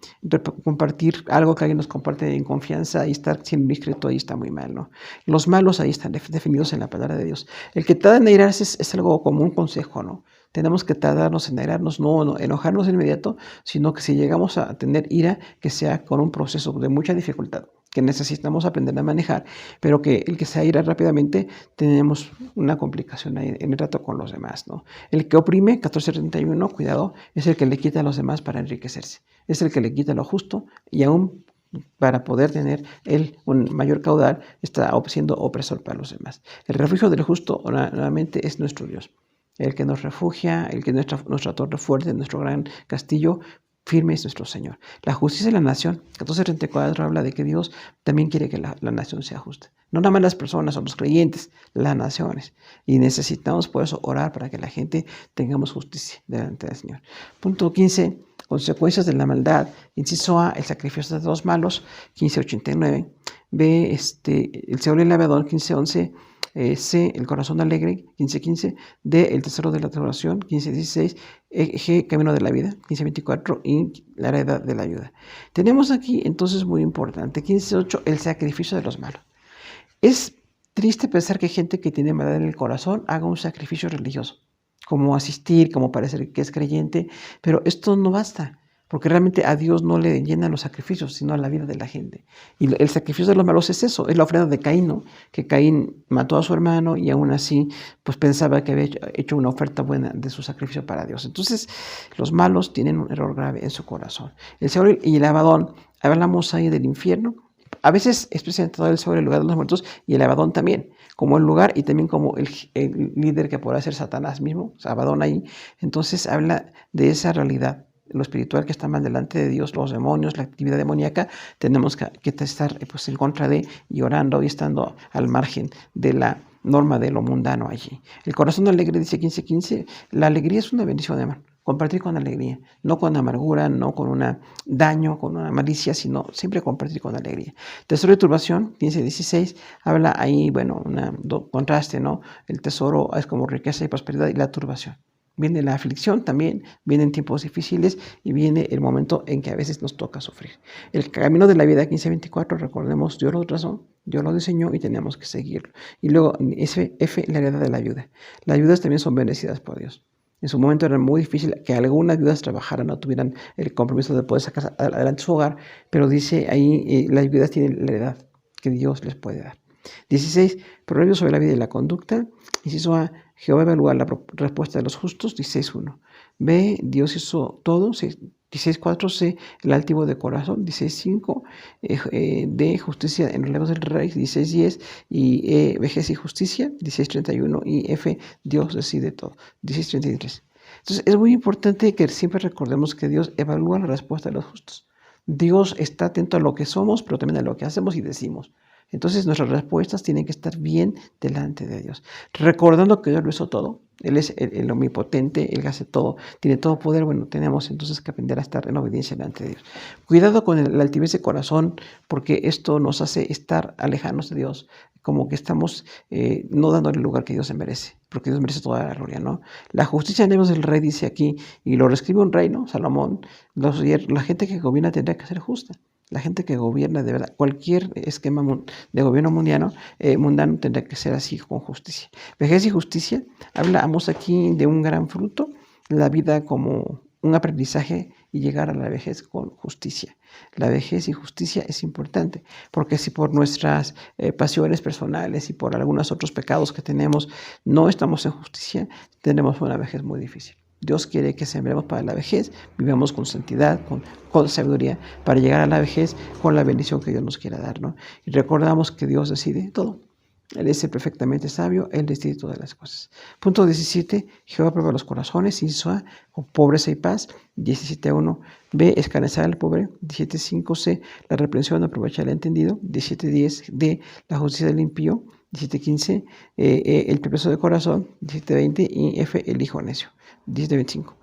compartir algo que alguien nos comparte en confianza y estar siendo discreto ahí está muy mal, ¿no? Los malos ahí están definidos en la palabra de Dios. El que tarda en airarse es algo como un consejo, ¿no? Tenemos que tardarnos en airarnos, no enojarnos de inmediato, sino que si llegamos a tener ira, que sea con un proceso de mucha dificultad, que necesitamos aprender a manejar, pero que el que se aira rápidamente tenemos una complicación ahí en el trato con los demás, ¿no? El que oprime, 14.31, cuidado, es el que le quita a los demás para enriquecerse, es el que le quita lo justo y aún para poder tener él un mayor caudal está siendo opresor para los demás. El refugio del justo nuevamente es nuestro Dios, el que nos refugia, el que es nuestra torre fuerte, nuestro gran castillo firme es nuestro Señor. La justicia de la nación, 14.34 habla de que Dios también quiere que la nación sea justa. No nada más las personas o los creyentes, las naciones. Y necesitamos por eso orar para que la gente tengamos justicia delante del Señor. Punto 15, consecuencias de la maldad. Inciso A, el sacrificio de los malos, 15.89. B, el Seol y el Abedón, 15.11. C, el corazón alegre, 15.15. D, el tesoro de la adoración, 15.16. G, camino de la vida, 15.24. Y la heredad de la ayuda. Tenemos aquí, entonces, muy importante, 15.8, el sacrificio de los malos. Es triste pensar que hay gente que tiene maldad en el corazón haga un sacrificio religioso, como asistir, como parecer que es creyente, pero esto no basta. Porque realmente a Dios no le llenan los sacrificios, sino a la vida de la gente. Y el sacrificio de los malos es eso, es la ofrenda de Caín, ¿no? Que Caín mató a su hermano y aún así pues pensaba que había hecho una oferta buena de su sacrificio para Dios. Entonces los malos tienen un error grave en su corazón. El Seol y el Abadón, hablamos ahí del infierno, A veces es presentado él sobre el lugar de los muertos y el Abadón también, como el lugar y también como el líder que podrá ser Satanás mismo, o sea, Abadón ahí. Entonces habla de esa realidad, lo espiritual que está más delante de Dios, los demonios, la actividad demoníaca, tenemos que estar pues, en contra de y orando y estando al margen de la norma de lo mundano allí. El corazón alegre, dice 15:15, la alegría es una bendición, hermano. Compartir con alegría, no con amargura, no con un daño, con una malicia, sino siempre compartir con alegría. Tesoro de turbación, 15:16, habla ahí, bueno, un contraste, ¿no? El tesoro es como riqueza y prosperidad y la turbación. Viene la aflicción también, vienen tiempos difíciles y viene el momento en que a veces nos toca sufrir. El camino de la vida 15:24, recordemos, Dios lo trazó, Dios lo diseñó y tenemos que seguirlo. Y luego F, la heredad de la ayuda. Las ayudas también son bendecidas por Dios. En su momento era muy difícil que algunas viudas trabajaran, no tuvieran el compromiso de poder sacar adelante su hogar, pero dice ahí, las viudas tienen la heredad que Dios les puede dar. 16, proverbios sobre la vida y la conducta. Inciso A, Jehová evalúa la respuesta de los justos. 16:1. B, Dios hizo todo. 16:4, C, el altivo de corazón. 16:5, D, justicia en los labios del rey. 16:10, y E, vejez y justicia. 16:31, y F, Dios decide todo. 16:33. Entonces es muy importante que siempre recordemos que Dios evalúa la respuesta de los justos. Dios está atento a lo que somos, pero también a lo que hacemos y decimos. Entonces nuestras respuestas tienen que estar bien delante de Dios. Recordando que Dios lo hizo todo. Él es el omnipotente, Él hace todo, tiene todo poder. Bueno, tenemos entonces que aprender a estar en obediencia delante de Dios. Cuidado con el altivez de corazón, porque esto nos hace estar alejados de Dios, como que estamos no dándole el lugar que Dios se merece, porque Dios merece toda la gloria, ¿no? La justicia en Dios del rey, dice aquí, y lo reescribe un rey, ¿no? Salomón, la gente que gobierna tendrá que ser justa. La gente que gobierna de verdad, cualquier esquema de gobierno mundano tendrá que ser así, con justicia. Vejez y justicia, hablamos aquí de un gran fruto, la vida como un aprendizaje y llegar a la vejez con justicia. La vejez y justicia es importante, porque si por nuestras pasiones personales y por algunos otros pecados que tenemos no estamos en justicia, tendremos una vejez muy difícil. Dios quiere que sembremos para la vejez, vivamos con santidad, con sabiduría, para llegar a la vejez con la bendición que Dios nos quiera dar, ¿no? Y recordamos que Dios decide todo. Él es perfectamente sabio, Él decide todas las cosas. Punto 17, Jehová prueba los corazones, inciso A, con pobreza y paz. 17:1, B, escarnezar al pobre. 17:5, C, la reprensión aprovecha el entendido. 17:10, D, la justicia del impío. 17:15, el perverso de corazón. 17:20, y F, el hijo necio. 17:25.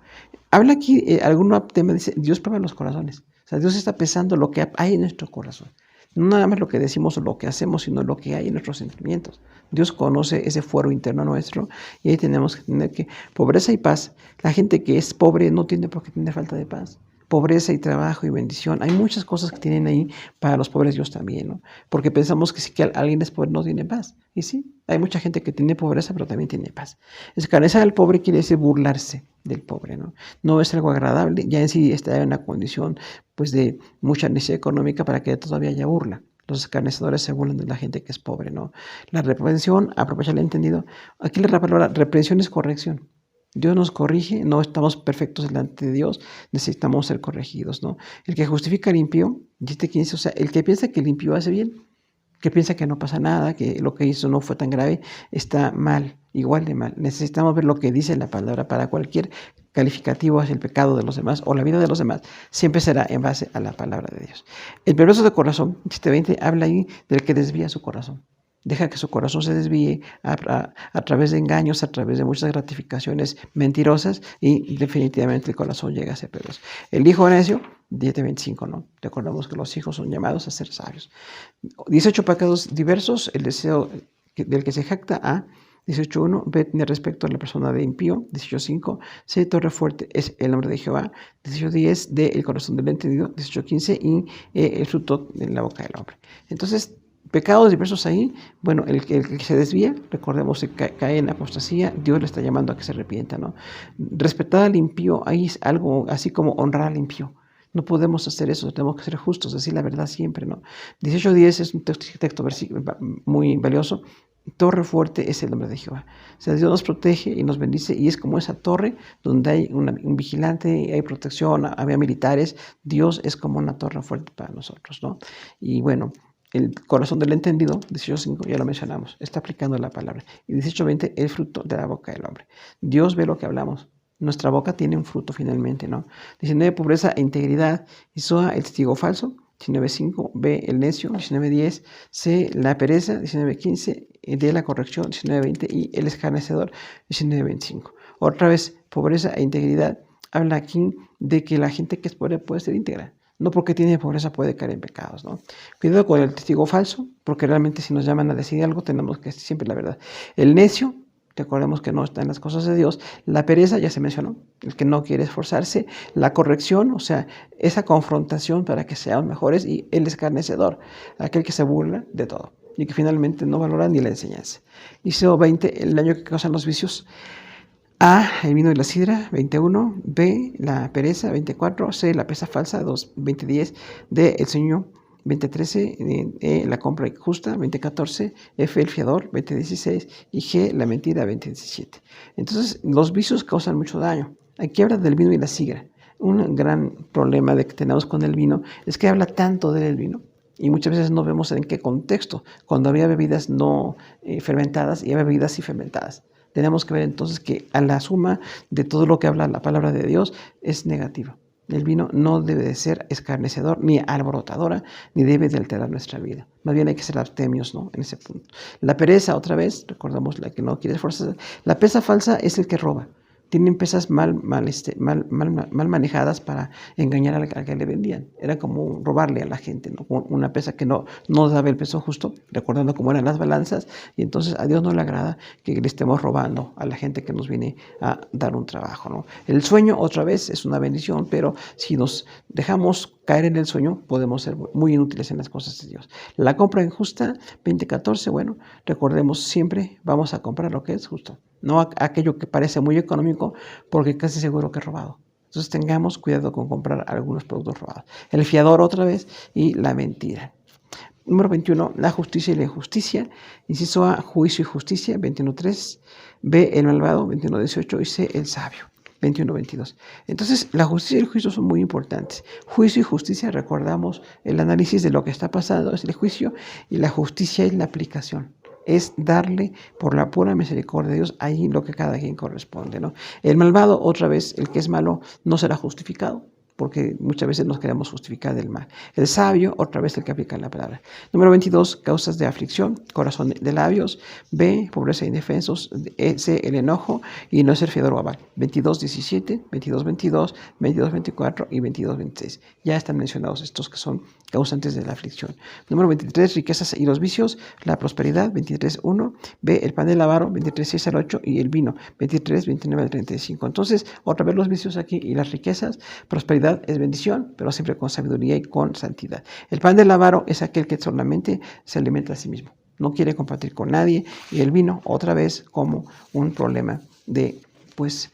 Habla aquí, algún tema dice, Dios prueba los corazones. O sea, Dios está pesando lo que hay en nuestro corazón. No nada más lo que decimos o lo que hacemos, sino lo que hay en nuestros sentimientos. Dios conoce ese fuero interno nuestro y ahí tenemos que tener que pobreza y paz. La gente que es pobre no tiene por qué tener falta de paz. Pobreza y trabajo y bendición. Hay muchas cosas que tienen ahí para los pobres, Dios también, ¿no? Porque pensamos que si que alguien es pobre no tiene paz. Y sí, hay mucha gente que tiene pobreza, pero también tiene paz. Escarnezar al pobre quiere decir burlarse del pobre, ¿no? No es algo agradable, ya en sí está en una condición pues de mucha necesidad económica para que todavía haya burla. Los escarnecedores se burlan de la gente que es pobre, ¿no? La reprensión, aprovecha el entendido. Aquí la palabra reprensión es corrección. Dios nos corrige, no estamos perfectos delante de Dios, necesitamos ser corregidos, ¿no? El que justifica al impío, dice 15, o sea, el que piensa que el impío hace bien, que piensa que no pasa nada, que lo que hizo no fue tan grave, está mal, igual de mal. Necesitamos ver lo que dice la palabra para cualquier calificativo hacia el pecado de los demás o la vida de los demás, siempre será en base a la palabra de Dios. El perverso de corazón, 17:20, habla ahí del que desvía su corazón. Deja que su corazón se desvíe a través de engaños, a través de muchas gratificaciones mentirosas y definitivamente el corazón llega a ser perverso. El hijo necio, 17:25, ¿no? Recordamos que los hijos son llamados a ser sabios. 18 pecados diversos, el deseo del que se jacta a 18:1, B, tiene respecto a la persona de impío. 18:5, C, torre fuerte es el nombre de Jehová. 18:10, D, el corazón del entendido. 18:15, y el fruto de la boca del hombre. Entonces, pecados diversos ahí. Bueno, el que se desvía, recordemos que cae en apostasía, Dios le está llamando a que se arrepienta, ¿no? Respetar al impío, ahí es algo así como honrar al impío. No podemos hacer eso, tenemos que ser justos, decir la verdad siempre, ¿no? 18:10 es un texto muy valioso. Torre fuerte es el nombre de Jehová. O sea, Dios nos protege y nos bendice y es como esa torre donde hay un vigilante, hay protección, había militares. Dios es como una torre fuerte para nosotros, ¿no? Y bueno, el corazón del entendido, 18:5, ya lo mencionamos, está aplicando la palabra. Y 18:20, el fruto de la boca del hombre. Dios ve lo que hablamos. Nuestra boca tiene un fruto finalmente, ¿no? 19, pobreza e integridad. Isoa, el testigo falso. 19:5, B, el necio. 19:10, C, la pereza. 19:15, D, la corrección. 19:20, y el escarnecedor. 19:25. Otra vez, pobreza e integridad. Habla aquí de que la gente que es pobre puede ser íntegra. No porque tiene pobreza puede caer en pecados, ¿no? Cuidado con el testigo falso, porque realmente si nos llaman a decir algo tenemos que decir siempre la verdad. El necio, recordemos que no está en las cosas de Dios. La pereza, ya se mencionó, el que no quiere esforzarse. La corrección, o sea, esa confrontación para que seamos mejores. Y el escarnecedor, aquel que se burla de todo y que finalmente no valora ni la enseñanza. Iso 20, el daño que causan los vicios. A, el vino y la sidra, 21. B, la pereza, 24. C, la pesa falsa, 20:10. D, el sueño, 20:13. E, la compra injusta, 20:14. F, el fiador, 20:16. Y G, la mentira, 20:17. Entonces, los vicios causan mucho daño. Aquí habla del vino y la sidra. Un gran problema que tenemos con el vino es que habla tanto del vino. Y muchas veces no vemos en qué contexto, cuando había bebidas no fermentadas y había bebidas sí fermentadas. Tenemos que ver entonces que a la suma de todo lo que habla la palabra de Dios es negativa. El vino no debe de ser escarnecedor, ni alborotadora, ni debe de alterar nuestra vida. Más bien hay que ser abstemios, ¿no? En ese punto. La pereza, otra vez, recordamos la que no quiere esforzarse. La pesa falsa es el que roba. Tienen pesas mal manejadas para engañar al que le vendían. Era como robarle a la gente, ¿no? Una pesa que no daba el peso justo, recordando cómo eran las balanzas, y entonces a Dios no le agrada que le estemos robando a la gente que nos viene a dar un trabajo, ¿no? El sueño, otra vez, es una bendición, pero si nos dejamos caer en el sueño, podemos ser muy inútiles en las cosas de Dios. La compra injusta, 20:14, bueno, recordemos siempre, vamos a comprar lo que es justo. No aquello que parece muy económico, porque casi seguro que es robado. Entonces tengamos cuidado con comprar algunos productos robados. El fiador otra vez y la mentira. Número 21, la justicia y la injusticia. Inciso A, juicio y justicia, 21:3. B, el malvado, 21:18. Y C, el sabio, 21:22. Entonces, la justicia y el juicio son muy importantes. Juicio y justicia, recordamos el análisis de lo que está pasando, es el juicio, y la justicia es la aplicación. Es darle por la pura misericordia de Dios ahí lo que cada quien corresponde, ¿no? El malvado, otra vez, el que es malo, no será justificado, porque muchas veces nos queremos justificar del mal. El sabio, otra vez el que aplica la palabra. Número 22, causas de aflicción, corazón de labios. B, pobreza e indefensos. C, el enojo y no ser fiador o aval. 22:17, 22:22, 22:24 y 22:26. Ya están mencionados estos que son causantes de la aflicción. Número 23, riquezas y los vicios, la prosperidad, 23:1. B, el pan del avaro, 23:6 al 8 y el vino, 23:29 al 35. Entonces, otra vez los vicios aquí y las riquezas. Prosperidad es bendición, pero siempre con sabiduría y con santidad. El pan del avaro es aquel que solamente se alimenta a sí mismo, no quiere compartir con nadie. Y el vino, otra vez, como un problema de, pues,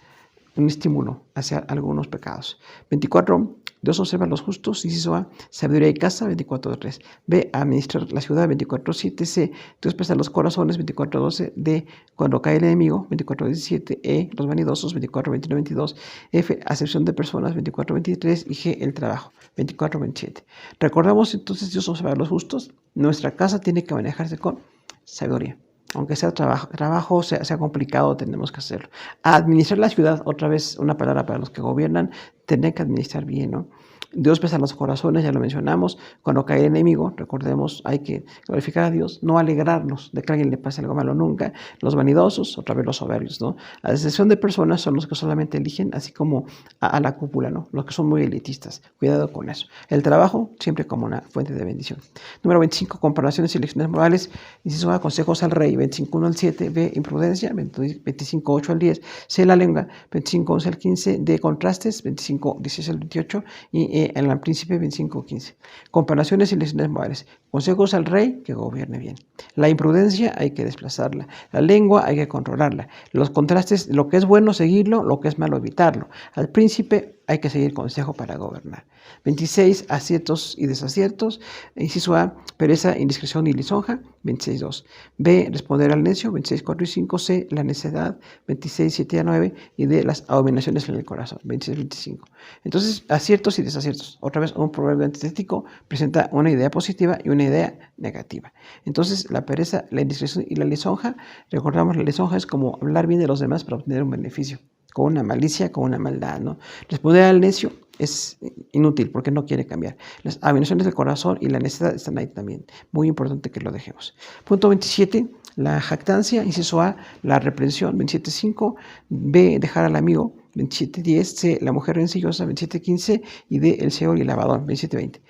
un estímulo hacia algunos pecados. 24, Dios observa a los justos. Inciso A, sabiduría y casa, 24:3. B, administrar la ciudad, 24:7. C, Dios pesa los corazones, 24:12. D, cuando cae el enemigo, 24:17. E, los vanidosos, 24:21-22. F, acepción de personas, 24:23. Y G, el trabajo, 24:27. Recordamos entonces, Dios observa a los justos. Nuestra casa tiene que manejarse con sabiduría. Aunque sea trabajo sea complicado, tenemos que hacerlo. Administrar la ciudad, otra vez una palabra para los que gobiernan, tener que administrar bien, ¿no? Dios pesa los corazones, ya lo mencionamos. Cuando cae el enemigo, recordemos, hay que glorificar a Dios, no alegrarnos de que a alguien le pase algo malo nunca. Los vanidosos, otra vez los soberbios, ¿no? A excepción de personas son los que solamente eligen, así como a la cúpula, ¿no? Los que son muy elitistas. Cuidado con eso. El trabajo, siempre como una fuente de bendición. Número 25, comparaciones y lecciones morales. Inciso A, consejos al rey, 25:1 al 7. B, imprudencia, 25:8 al 10. C, la lengua, 25:11 al 15. D, contrastes, 25:16 al 28. Y en el príncipe, 25:15. Comparaciones y lecciones morales. Consejos al rey, que gobierne bien. La imprudencia hay que desplazarla. La lengua hay que controlarla. Los contrastes, lo que es bueno seguirlo, lo que es malo evitarlo. Al príncipe hay que seguir consejo para gobernar. 26, aciertos y desaciertos. Inciso A, pereza, indiscreción y lisonja. 26.2. B, responder al necio. 26.4 y 5. C, la necedad. 26.7 a 9. Y D, las abominaciones en el corazón. 26.25. Entonces, aciertos y desaciertos. Otra vez, un proverbio antitético presenta una idea positiva y una idea negativa. Entonces, la pereza, la indiscreción y la lisonja. Recordamos, la lisonja es como hablar bien de los demás para obtener un beneficio, con una malicia, con una maldad, ¿no? Responder al necio es inútil porque no quiere cambiar. Las abominaciones del corazón y la necedad están ahí también. Muy importante que lo dejemos. Punto 27, la jactancia. Inciso A, la reprensión. 27.5. B, dejar al amigo. 27.10. C, la mujer rencillosa. 27.15. Y D, el Seol y el lavador. 27.20.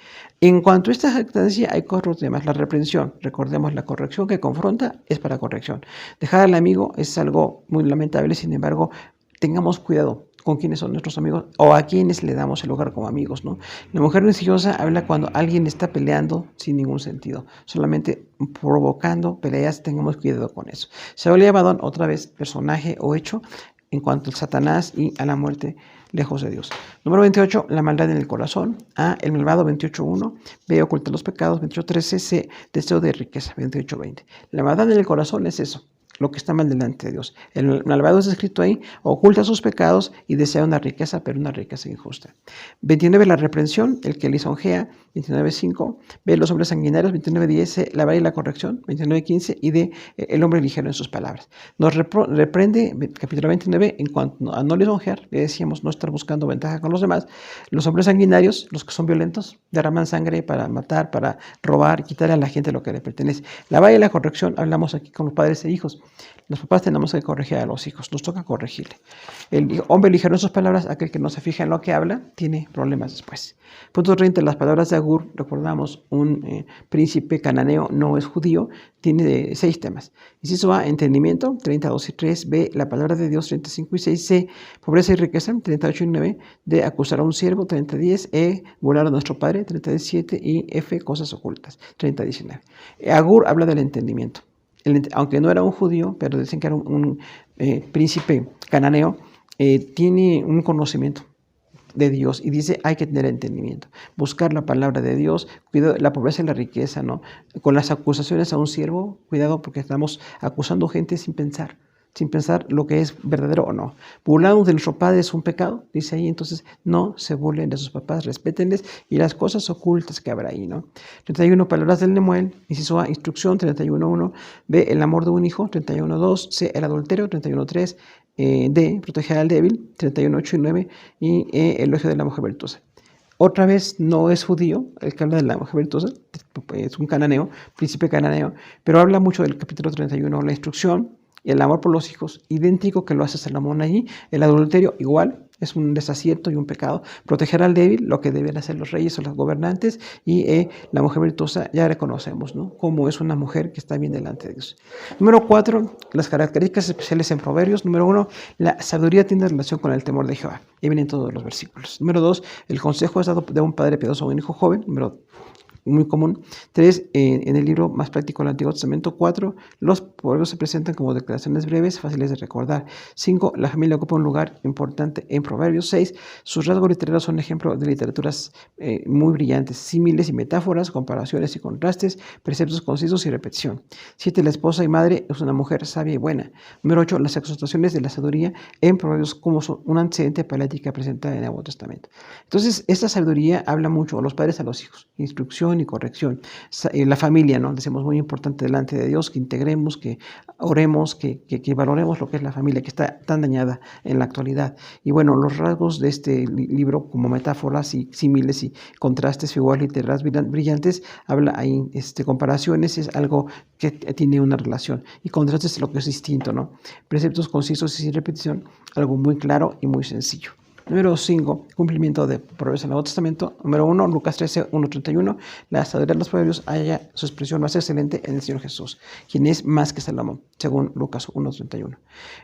En cuanto a esta jactancia, hay cuatro temas. La reprensión, recordemos, la corrección que confronta es para corrección. Dejar al amigo es algo muy lamentable, sin embargo, tengamos cuidado con quiénes son nuestros amigos o a quienes le damos el lugar como amigos, ¿no? La mujer rencillosa habla cuando alguien está peleando sin ningún sentido, solamente provocando peleas, tengamos cuidado con eso. Seol y Abadón, otra vez, personaje o hecho en cuanto al Satanás y a la muerte lejos de Dios. Número 28, la maldad en el corazón. A, el malvado, 28.1. B, oculta los pecados, 28.13. C, deseo de riqueza, 28.20. La maldad en el corazón es eso, lo que está mal delante de Dios. El malvado es escrito ahí, oculta sus pecados y desea una riqueza, pero una riqueza injusta. 29, la reprensión, el que lisonjea, 29.5. B, los hombres sanguinarios, 29.10. C, la vara y la corrección, 29.15. Y D, el hombre ligero en sus palabras. Nos reprende, capítulo 29, en cuanto a no lisonjear, le decíamos no estar buscando ventaja con los demás. Los hombres sanguinarios, los que son violentos, derraman sangre para matar, para robar, quitarle a la gente lo que le pertenece. La vara y la corrección, hablamos aquí con los padres e hijos. Los papás tenemos que corregir a los hijos, nos toca corregirle. El hombre ligero en sus palabras, aquel que no se fija en lo que habla, tiene problemas después. Punto 30, las palabras de Agur, recordamos, un príncipe cananeo no es judío, tiene 6 temas. Inciso A, entendimiento, 32 y 3. B, la palabra de Dios, 35 y 6. C, pobreza y riqueza, 38 y 9. D, acusar a un siervo, 30 y 10. E, burlar a nuestro padre, 37. Y F, cosas ocultas, 30 y 19. Agur habla del entendimiento. Aunque no era un judío, pero dicen que era un príncipe cananeo, tiene un conocimiento de Dios y dice hay que tener entendimiento, buscar la palabra de Dios, cuidado, la pobreza y la riqueza, ¿no? Con las acusaciones a un siervo, cuidado porque estamos acusando gente sin pensar lo que es verdadero o no. Burlarnos de nuestro padre es un pecado, dice ahí, entonces no se burlen de sus papás, respétenles y las cosas ocultas que habrá ahí, ¿no? 31, palabras del Nemuel, inciso A, instrucción, 31.1. B, el amor de un hijo, 31.2. C, el adulterio, 31.3. D, proteger al débil, 31.8 y 9. Y E, elogio de la mujer virtuosa. Otra vez no es judío, el que habla de la mujer virtuosa, es un cananeo, príncipe cananeo, pero habla mucho del capítulo 31, la instrucción, y el amor por los hijos, idéntico que lo hace Salomón allí. El adulterio, igual, es un desacierto y un pecado. Proteger al débil, lo que deben hacer los reyes o los gobernantes. Y la mujer virtuosa, ya reconocemos, ¿no? Cómo es una mujer que está bien delante de Dios. Número 4, las características especiales en Proverbios. Número 1, la sabiduría tiene relación con el temor de Jehová. Ahí vienen todos los versículos. Número 2, el consejo es dado de un padre piadoso a un hijo joven. Número muy común. 3, en el libro más práctico del Antiguo Testamento. 4, los proverbios se presentan como declaraciones breves, fáciles de recordar. 5, la familia ocupa un lugar importante en Proverbios. 6, sus rasgos literarios son ejemplo de literaturas muy brillantes, símiles y metáforas, comparaciones y contrastes, preceptos concisos y repetición. 7, la esposa y madre es una mujer sabia y buena. Número 8, las exhortaciones de la sabiduría en Proverbios como son un antecedente para la ética presentada en el Nuevo Testamento. Entonces, esta sabiduría habla mucho a los padres a los hijos, instrucción y corrección. La familia, ¿no? Decimos muy importante delante de Dios, que integremos, que oremos, que valoremos lo que es la familia, que está tan dañada en la actualidad. Y bueno, los rasgos de este libro, como metáforas y símiles y contrastes, figuras literarias brillantes, habla ahí, comparaciones, es algo que tiene una relación. Y contrastes es lo que es distinto, ¿no? Preceptos concisos y sin repetición, algo muy claro y muy sencillo. Número 5, cumplimiento de proverbios en el Nuevo Testamento. Número 1, Lucas 13, 1-31. La sabiduría de los proverbios halla su expresión más excelente en el Señor Jesús, quien es más que Salomón, según Lucas 1:31.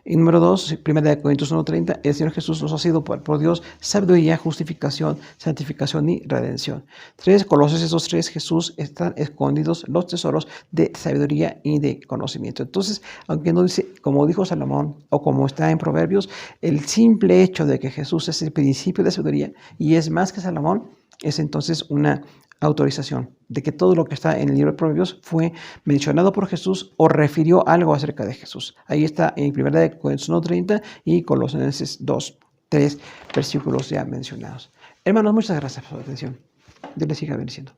Y número 2, 1 Corintios 1:30. El Señor Jesús nos ha sido por Dios sabiduría, justificación, santificación y redención. 3, Colosenses 2:3. Jesús están escondidos los tesoros de sabiduría y de conocimiento. Entonces, aunque no dice, como dijo Salomón o como está en Proverbios, el simple hecho de que Jesús es es el principio de sabiduría y es más que Salomón, es entonces una autorización de que todo lo que está en el libro de Proverbios fue mencionado por Jesús o refirió algo acerca de Jesús. Ahí está en 1 Corintios 1:30 y Colosenses 2:3, versículos ya mencionados. Hermanos, muchas gracias por su atención. Dios les siga bendiciendo.